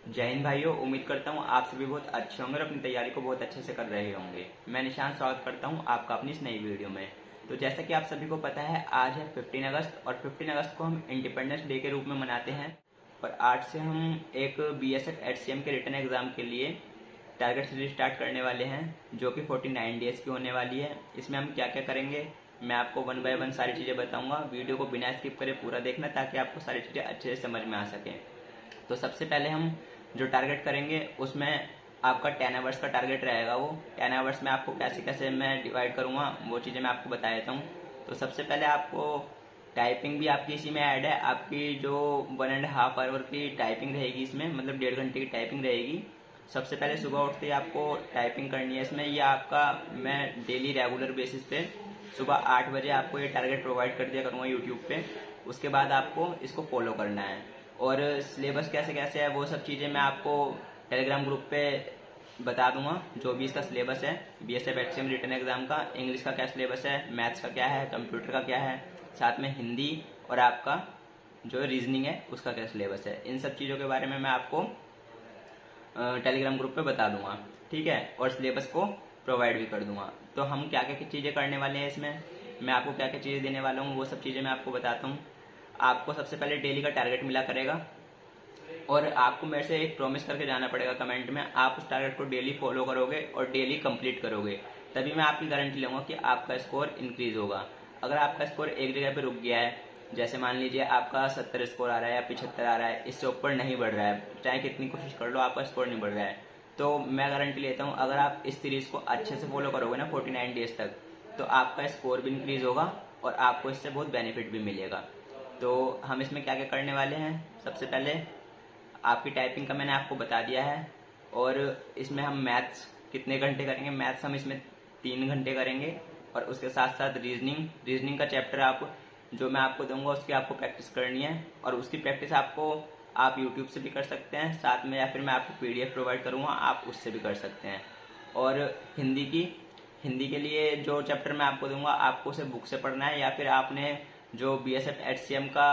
जय हिंद भाइयों। उम्मीद करता हूँ आप सभी बहुत अच्छे होंगे और अपनी तैयारी को बहुत अच्छे से कर रहे होंगे। मैं निशान स्वागत करता हूँ आपका अपनी इस नई वीडियो में। तो जैसा कि आप सभी को पता है, आज है 15 अगस्त और 15 अगस्त को हम इंडिपेंडेंस डे के रूप में मनाते हैं। और आज से हम एक BSF HCM के रिटर्न एग्जाम के लिए टारगेट सीरीज स्टार्ट करने वाले हैं, जो कि 49 डेज की होने वाली है। इसमें हम क्या क्या करेंगे मैं आपको 1 बाय 1 सारी चीज़ें बताऊंगा। वीडियो को बिना स्किप करे पूरा देखना, ताकि आपको सारी चीज़ें अच्छे से समझ में आ सकें। तो सबसे पहले हम जो टारगेट करेंगे उसमें आपका 10 आवर्स का टारगेट रहेगा। वो 10 आवर्स में आपको कैसे कैसे मैं डिवाइड करूँगा वो चीज़ें मैं आपको बता देता हूँ। तो सबसे पहले आपको टाइपिंग भी आपकी इसी में ऐड है। आपकी जो 1.5 आवर की टाइपिंग रहेगी इसमें, मतलब 1.5 घंटे की टाइपिंग रहेगी। सबसे पहले सुबह उठते ही आपको टाइपिंग करनी है इसमें। ये आपका मैं डेली रेगुलर बेसिस पे सुबह 8 बजे आपको ये टारगेट प्रोवाइड कर दिया करूँगा यूट्यूब पे। उसके बाद आपको इसको फॉलो करना है। और सिलेबस कैसे कैसे है वो सब चीज़ें मैं आपको टेलीग्राम ग्रुप पे बता दूंगा। जो भी इसका सिलेबस है BSF HCM रिटर्न एग्जाम का, इंग्लिश का क्या सिलेबस है, मैथ्स का क्या है, कंप्यूटर का क्या है, साथ में हिंदी और आपका जो रीजनिंग है उसका क्या सिलेबस है, इन सब चीज़ों के बारे में मैं आपको टेलीग्राम ग्रुप पे बता दूंगा। ठीक है, और सिलेबस को प्रोवाइड भी कर दूंगा। तो हम क्या क्या चीज़ें करने वाले हैं इसमें, मैं आपको क्या क्या चीज़ें देने वाला हूँ वो सब चीज़ें मैं आपको बताता हूँ। आपको सबसे पहले डेली का टारगेट मिला करेगा और आपको मेरे से एक प्रॉमिस करके जाना पड़ेगा कमेंट में। आप उस टारगेट को डेली फॉलो करोगे और डेली कंप्लीट करोगे, तभी मैं आपकी गारंटी लूँगा कि आपका स्कोर इंक्रीज होगा। अगर आपका स्कोर एक जगह पे रुक गया है, जैसे मान लीजिए आपका 70 स्कोर आ रहा है या 75 आ रहा है, इससे ऊपर नहीं बढ़ रहा है, चाहे कितनी कोशिश कर लो आपका स्कोर नहीं बढ़ रहा है, तो मैं गारंटी लेता हूँ अगर आप इस सीरीज को अच्छे से फॉलो करोगे ना 49 डेज तक, तो आपका स्कोर भी इंक्रीज होगा और आपको इससे बहुत बेनिफिट भी मिलेगा। तो हम इसमें क्या क्या करने वाले हैं, सबसे पहले आपकी टाइपिंग का मैंने आपको बता दिया है। और इसमें हम मैथ्स कितने घंटे करेंगे, मैथ्स हम इसमें 3 घंटे करेंगे। और उसके साथ साथ रीजनिंग का चैप्टर आप जो मैं आपको दूंगा उसकी आपको प्रैक्टिस करनी है। और उसकी प्रैक्टिस आपको आप यूट्यूब से भी कर सकते हैं साथ में, या फिर मैं आपको PDF प्रोवाइड करूँगा, आप उससे भी कर सकते हैं। और हिंदी के लिए जो चैप्टर मैं आपको दूंगा आपको उसे बुक से पढ़ना है, या फिर आपने जो BSF HCM का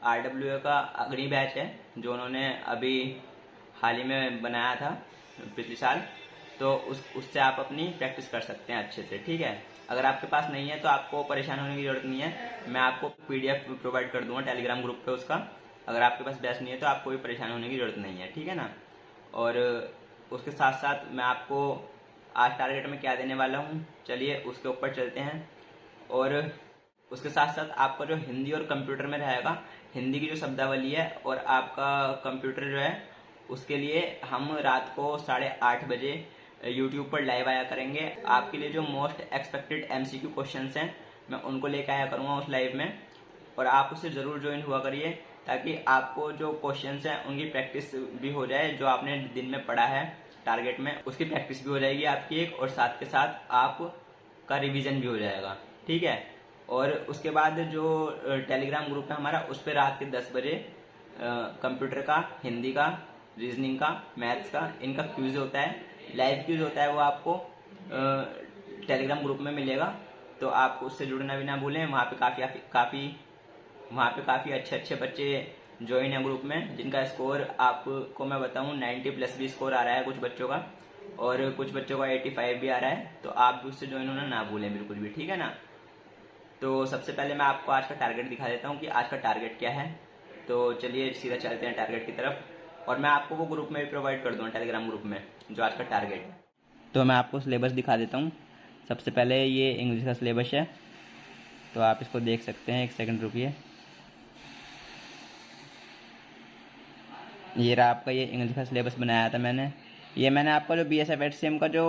RWA का अग्नि बैच है जो उन्होंने अभी हाल ही में बनाया था पिछले साल, तो उससे आप अपनी प्रैक्टिस कर सकते हैं अच्छे से। ठीक है, अगर आपके पास नहीं है तो आपको परेशान होने की जरूरत नहीं है, मैं आपको PDF प्रोवाइड कर दूंगा टेलीग्राम ग्रुप पे उसका। अगर आपके पास बैच नहीं है तो आपको भी परेशान होने की जरूरत नहीं है, ठीक है ना। और उसके साथ साथ मैं आपको आज टारगेट में क्या देने वाला हूँ, चलिए उसके ऊपर चलते हैं। और उसके साथ साथ आपका जो हिंदी और कंप्यूटर में रहेगा, हिंदी की जो शब्दावली है और आपका कंप्यूटर जो है उसके लिए हम रात को 8:30 बजे यूट्यूब पर लाइव आया करेंगे। आपके लिए जो मोस्ट एक्सपेक्टेड MCQ क्वेश्चंस हैं मैं उनको लेकर आया करूँगा उस लाइव में, और आप उससे ज़रूर ज्वाइन हुआ करिए, ताकि आपको जो क्वेश्चंस हैं उनकी प्रैक्टिस भी हो जाए। जो आपने दिन में पढ़ा है टारगेट में उसकी प्रैक्टिस भी हो जाएगी आपकी एक, और साथ के साथ आपका रिवीजन भी हो जाएगा। ठीक है, और उसके बाद जो टेलीग्राम ग्रुप है हमारा, उस पर रात के 10 बजे कंप्यूटर का, हिंदी का, रीजनिंग का, मैथ्स का, इनका क्विज होता है, लाइव क्विज होता है। वो आपको टेलीग्राम ग्रुप में मिलेगा, तो आप उससे जुड़ना भी ना भूलें। वहाँ पे काफ़ी अच्छे अच्छे बच्चे ज्वाइन है ग्रुप में, जिनका स्कोर आपको मैं बताऊँ 90+ भी स्कोर आ रहा है कुछ बच्चों का, और कुछ बच्चों का 85 भी आ रहा है। तो आप भी उससे ज्वाइन होना ना भूलें बिल्कुल भी, ठीक है ना। तो सबसे पहले मैं आपको आज का टारगेट दिखा देता हूँ कि आज का टारगेट क्या है। तो चलिए सीधा चलते हैं टारगेट की तरफ, और मैं आपको वो ग्रुप में भी प्रोवाइड कर दूँगा टेलीग्राम ग्रुप में जो आज का टारगेट है। तो मैं आपको सिलेबस दिखा देता हूँ। सबसे पहले ये इंग्लिश का सिलेबस है, तो आप इसको देख सकते हैं। 1 सेकंड रुकिए। ये रहा आपका, ये इंग्लिश का सिलेबस बनाया था मैंने। ये मैंने आपका जो BSF HCM का जो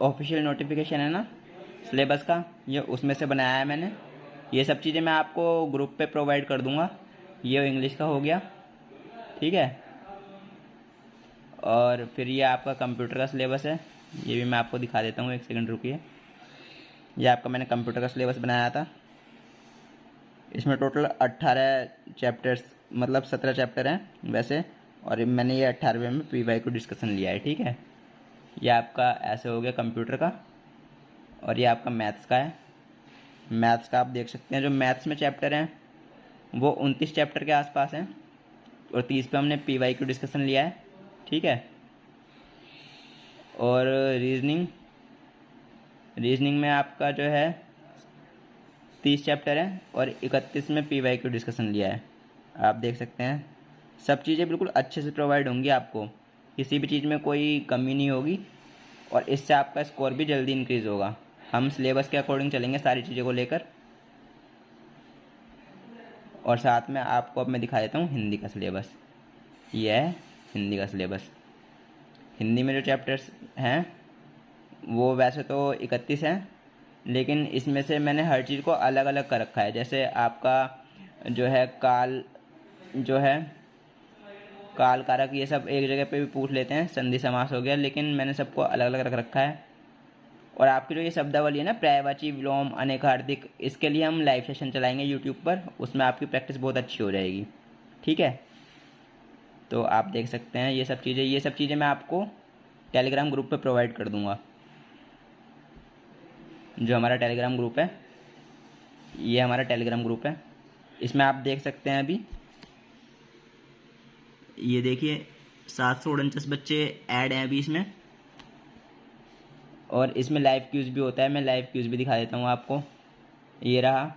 ऑफिशियल नोटिफिकेशन है ना सिलेबस का, ये उसमें से बनाया है मैंने। ये सब चीज़ें मैं आपको ग्रुप पे प्रोवाइड कर दूंगा। ये इंग्लिश का हो गया, ठीक है। और फिर ये आपका कंप्यूटर का सिलेबस है, ये भी मैं आपको दिखा देता हूँ। 1 सेकंड रुकिए। ये आपका मैंने कंप्यूटर का सिलेबस बनाया था। इसमें टोटल 18 चैप्टर्स, मतलब 17 चैप्टर हैं वैसे, और मैंने ये 18वें में PY डिस्कशन लिया है, ठीक है। ये आपका ऐसे हो गया कंप्यूटर का, और ये आपका मैथ्स का है। मैथ्स का आप देख सकते हैं, जो मैथ्स में चैप्टर हैं वो 29 चैप्टर के आसपास हैं, और 30 पे हमने PY डिस्कशन लिया है। ठीक है। और रीजनिंग में आपका जो है 30 चैप्टर है और 31 में PYQ डिस्कशन लिया है। आप देख सकते हैं सब चीज़ें बिल्कुल अच्छे से प्रोवाइड होंगी आपको, किसी भी चीज़ में कोई कमी नहीं होगी और इससे आपका स्कोर भी जल्दी इंक्रीज़ होगा। हम सिलेबस के अकॉर्डिंग चलेंगे सारी चीज़ों को लेकर। और साथ में आपको अब मैं दिखा देता हूँ हिंदी का सिलेबस। ये है हिंदी का सिलेबस। हिंदी में जो चैप्टर्स हैं वो वैसे तो 31 हैं, लेकिन इसमें से मैंने हर चीज़ को अलग अलग कर रखा है। जैसे आपका जो है काल कारक ये सब एक जगह पे भी पूछ लेते हैं, संधि समास हो गया, लेकिन मैंने सबको अलग अलग रख रखा है। और आपकी जो ये शब्दावली है ना, पर्यायवाची, विलोम, अनेकार्थिक, इसके लिए हम लाइव सेशन चलाएंगे यूट्यूब पर, उसमें आपकी प्रैक्टिस बहुत अच्छी हो जाएगी। ठीक है, तो आप देख सकते हैं ये सब चीज़ें मैं आपको टेलीग्राम ग्रुप पे प्रोवाइड कर दूंगा। जो हमारा टेलीग्राम ग्रुप है, ये हमारा टेलीग्राम ग्रुप है। इसमें आप देख सकते हैं अभी ये देखिए 749 बच्चे ऐड हैं अभी इसमें। और इसमें लाइव क्यूज भी होता है, मैं लाइव क्यूज भी दिखा देता हूँ आपको। ये रहा,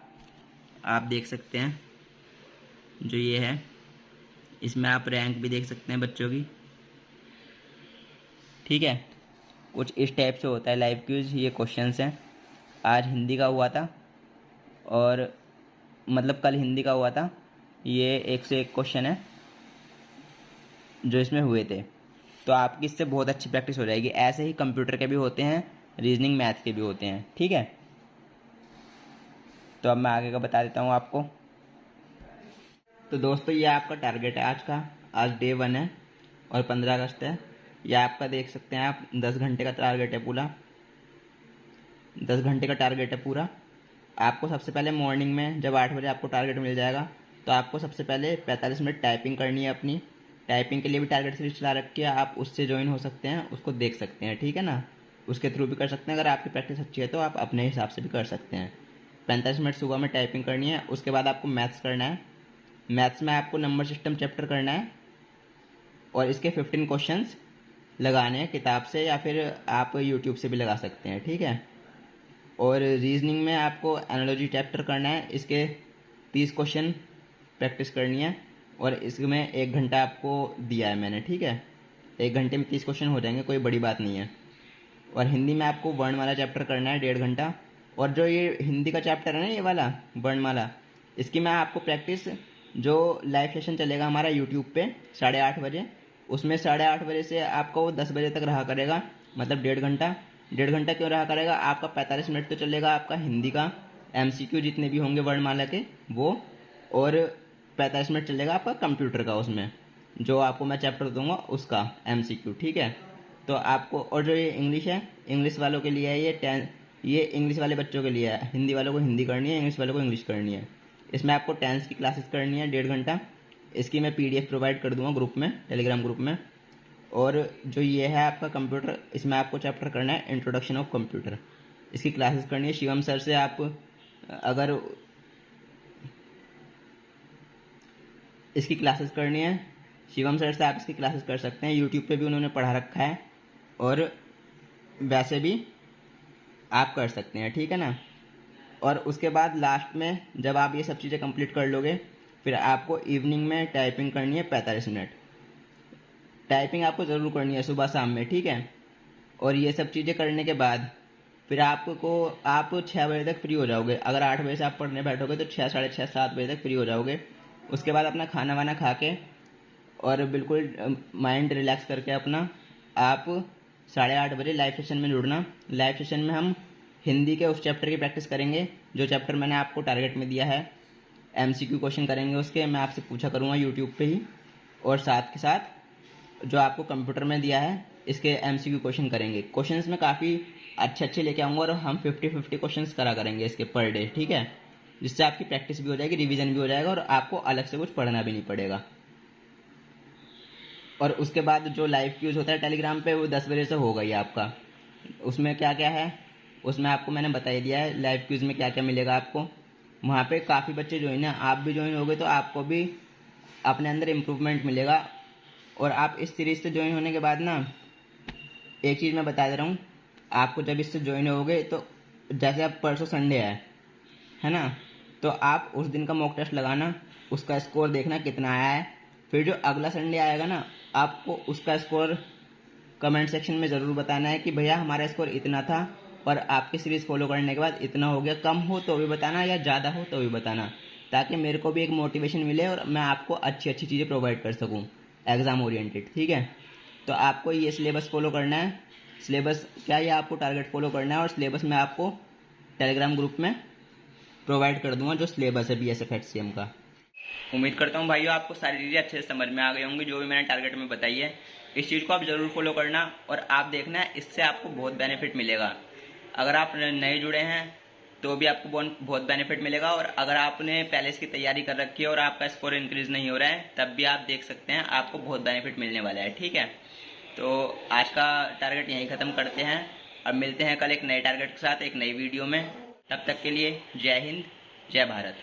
आप देख सकते हैं जो ये है, इसमें आप रैंक भी देख सकते हैं बच्चों की। ठीक है, कुछ इस टाइप से होता है लाइव क्यूज। ये क्वेश्चंस हैं, आज हिंदी का हुआ था और मतलब कल हिंदी का हुआ था। ये 101 क्वेश्चन है जो इसमें हुए थे, तो आपकी इससे बहुत अच्छी प्रैक्टिस हो जाएगी। ऐसे ही कंप्यूटर के भी होते हैं, रीजनिंग मैथ के भी होते हैं। ठीक है, तो अब मैं आगे का बता देता हूँ आपको। तो दोस्तों ये आपका टारगेट है आज का। आज डे 1 है और 15 अगस्त है। ये आपका देख सकते हैं आप 10 घंटे का टारगेट है पूरा, 10 घंटे का टारगेट है पूरा। आपको सबसे पहले मॉर्निंग में जब 8 बजे आपको टारगेट मिल जाएगा तो आपको सबसे पहले 45 मिनट टाइपिंग करनी है अपनी। टाइपिंग के लिए भी टारगेट सीरीज चला रखी है, आप उससे ज्वाइन हो सकते हैं, उसको देख सकते हैं। ठीक है ना, उसके थ्रू भी कर सकते हैं। अगर आपकी प्रैक्टिस अच्छी है तो आप अपने हिसाब से भी कर सकते हैं। 45 मिनट सुबह में टाइपिंग करनी है। उसके बाद आपको मैथ्स करना है। मैथ्स में आपको नंबर सिस्टम चैप्टर करना है और इसके 15 क्वेश्चंस लगाने हैं किताब से, या फिर आप यूट्यूब से भी लगा सकते हैं। ठीक है, और रीजनिंग में आपको एनालॉजी चैप्टर करना है, इसके 30 क्वेश्चन प्रैक्टिस करनी है और इसमें 1 घंटा आपको दिया है मैंने। ठीक है, 1 घंटे में 30 क्वेश्चन हो जाएंगे, कोई बड़ी बात नहीं है। और हिंदी में आपको वर्णमाला चैप्टर करना है 1.5 घंटा। और जो ये हिंदी का चैप्टर है ना, ये वाला वर्णमाला, इसकी मैं आपको प्रैक्टिस, जो लाइव सेशन चलेगा हमारा यूट्यूब पे 8:30 बजे, उसमें 8:30 बजे से आपका वो 10 बजे तक रहा करेगा, मतलब 1.5 घंटा। 1.5 घंटा क्यों रहा करेगा, आपका 45 मिनट तो चलेगा आपका हिंदी का MCQ जितने भी होंगे वर्णमाला के वो, और 45 मिनट चलेगा आपका कंप्यूटर का, उसमें जो आपको मैं चैप्टर दूंगा उसका MCQ। ठीक है, तो आपको, और जो ये इंग्लिश है, इंग्लिश वालों के लिए है, ये इंग्लिश वाले बच्चों के लिए है। हिंदी वालों को हिंदी करनी है, इंग्लिश वालों को इंग्लिश करनी है। इसमें आपको टेंस की क्लासेस करनी है 1.5 घंटा। इसकी मैं PDF प्रोवाइड कर दूंगा ग्रुप में, टेलीग्राम ग्रुप में। और जो ये है आपका कंप्यूटर, इसमें आपको चैप्टर करना है इंट्रोडक्शन ऑफ कंप्यूटर, इसकी क्लासेस करनी है शिवम सर से। आप अगर इसकी क्लासेस करनी है शिवम सर से, आप इसकी क्लासेस कर सकते हैं। यूट्यूब पे भी उन्होंने पढ़ा रखा है और वैसे भी आप कर सकते हैं। ठीक है ना, और उसके बाद लास्ट में जब आप ये सब चीज़ें कंप्लीट कर लोगे, फिर आपको इवनिंग में टाइपिंग करनी है 45 मिनट। टाइपिंग आपको ज़रूर करनी है सुबह शाम में। ठीक है, और ये सब चीज़ें करने के बाद फिर आप 6 बजे तक फ्री हो जाओगे। अगर 8 बजे से आप पढ़ने बैठोगे तो 6, साढ़े 6, 7 बजे तक फ्री हो जाओगे। उसके बाद अपना खाना वाना खा के और बिल्कुल माइंड रिलैक्स करके अपना आप 8:30 बजे लाइव सेशन में जुड़ना। लाइव सेशन में हम हिंदी के उस चैप्टर की प्रैक्टिस करेंगे जो चैप्टर मैंने आपको टारगेट में दिया है। MCQ क्वेश्चन करेंगे उसके, मैं आपसे पूछा करूँगा यूट्यूब पे ही, और साथ के साथ जो आपको कंप्यूटर में दिया है इसके MCQ क्वेश्चन करेंगे। क्वेश्चंस में काफ़ी अच्छे लेके आऊँगा और हम 50-50 क्वेश्चंस करा करेंगे इसके पर डे। ठीक है, जिससे आपकी प्रैक्टिस भी हो जाएगी, रिवीजन भी हो जाएगा और आपको अलग से कुछ पढ़ना भी नहीं पड़ेगा। और उसके बाद जो लाइव क्यूज होता है टेलीग्राम पे, वो 10 बजे से होगा ही आपका। उसमें क्या क्या है उसमें आपको मैंने बता ही दिया है। लाइव क्यूज में क्या क्या मिलेगा आपको, वहाँ पे काफ़ी बच्चे ज्वाइन हैं, आप भी ज्वाइन होगे तो आपको भी अपने अंदर इम्प्रूवमेंट मिलेगा और आप इस सीरीज से ज्वाइन होने के बाद ना एक चीज़ मैं बता दे रहा हूँ, आपको जब इससे ज्वाइन होगे तो जैसे आप परसों संडे है ना, तो आप उस दिन का मॉक टेस्ट लगाना, उसका स्कोर देखना कितना आया है। फिर जो अगला संडे आएगा ना, आपको उसका स्कोर कमेंट सेक्शन में ज़रूर बताना है कि भैया हमारा स्कोर इतना था और आपकी सीरीज़ फॉलो करने के बाद इतना हो गया। कम हो तो भी बताना या ज़्यादा हो तो भी बताना, ताकि मेरे को भी एक मोटिवेशन मिले और मैं आपको अच्छी अच्छी चीज़ें प्रोवाइड कर सकूँ एग्ज़ाम ओरिएंटेड। ठीक है, तो आपको ये सिलेबस फॉलो करना है। सिलेबस क्या, ये आपको टारगेट फॉलो करना है और सिलेबस मैं आपको टेलीग्राम ग्रुप में प्रोवाइड कर दूंगा, जो सिलेबस है BSF HCM का। उम्मीद करता हूँ भाइयों आपको सारी चीज़ें अच्छे से समझ में आ गई होंगी, जो भी मैंने टारगेट में बताई है। इस चीज़ को आप ज़रूर फॉलो करना और आप देखना, इससे आपको बहुत बेनिफिट मिलेगा। अगर आप नए जुड़े हैं तो भी आपको बहुत बेनिफिट मिलेगा, और अगर आपने पहले इसकी तैयारी कर रखी है और आपका स्कोर इंक्रीज नहीं हो रहा है, तब भी आप देख सकते हैं, आपको बहुत बेनिफिट मिलने वाला है। ठीक है, तो आज का टारगेट यहीं ख़त्म करते हैं। अब मिलते हैं कल एक नए टारगेट के साथ एक नई वीडियो में। तब तक के लिए जय हिंद, जय भारत।